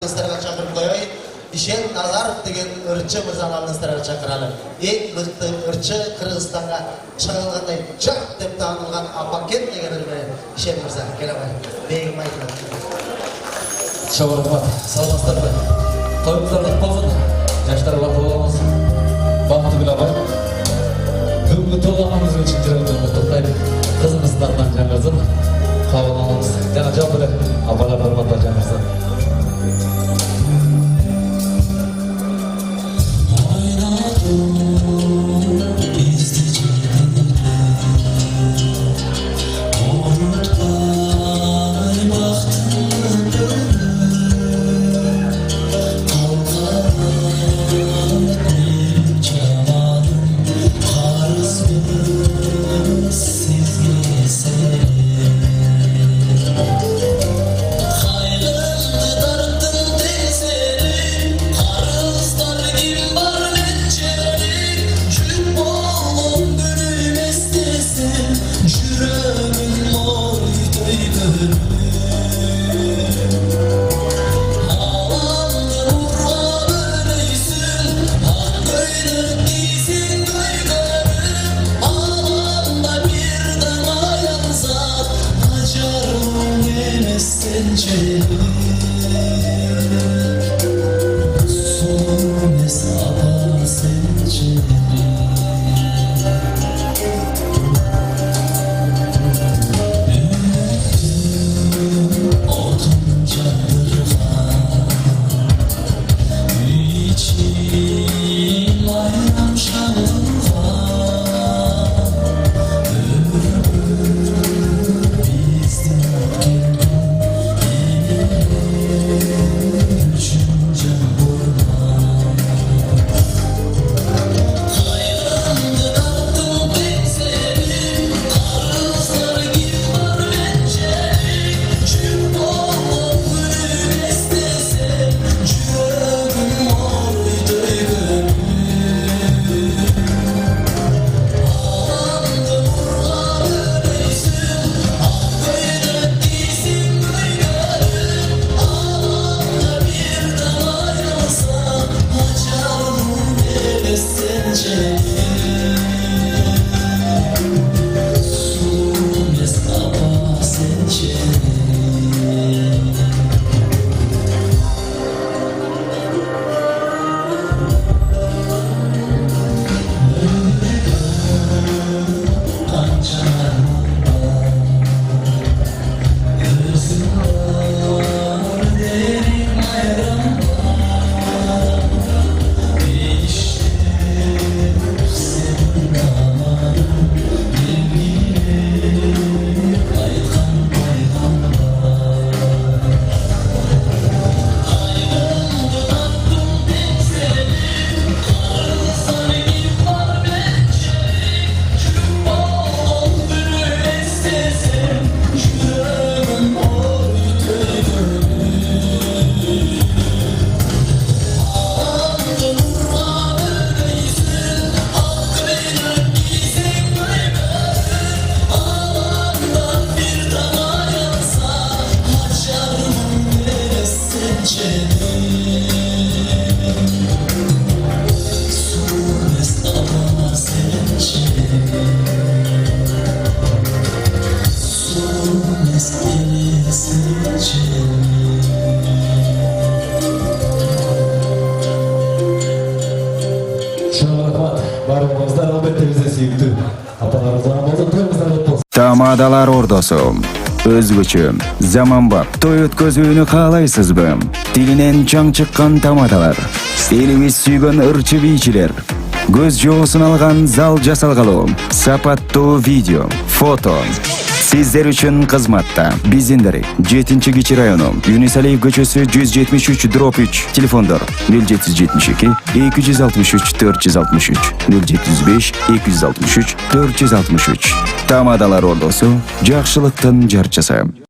Sizlerge çakırıp koyoy. İşen Nazarov degen ırçı mızanalını sizlerge çakıralım. En mırtı ırçı Kırgızstan'a çağılganday jak dep tanılgan Apaken degen ırgı İşen Mırza. Kelamay. Beyim aytın. Çok rahmat. Salmaslar be. Toyumuzlardan bolsun. Yaşlar var olamaz. Bahtı Gülabay. Бүгінгі тойлағанымыз үшін жүрегімізді тоқтайды. Қызымыздың атынан жаңғырсын. Қабыл аламыз. Жаңа жалпы апалар ұрматтар жаңғырсын. Тамадаlar ordosu. Özgüçü, zamanbap, toy ötközүүnü kalaysızbı? Dilinen çaң çıkkan tamadalar. Elimiz sүйгөн ırçı biyçiler. Göz жоосун алган зал жасалгалуу. Сапаттуу видео, foto. Sizler üçün kızmatta. Bizinderi 7-Кичи району. Юнисалиев көчөсү 173/3. Телефондар 0772 263 463 075 263 463. Тамадаlar ordosu, жакшылыктын жарчысы.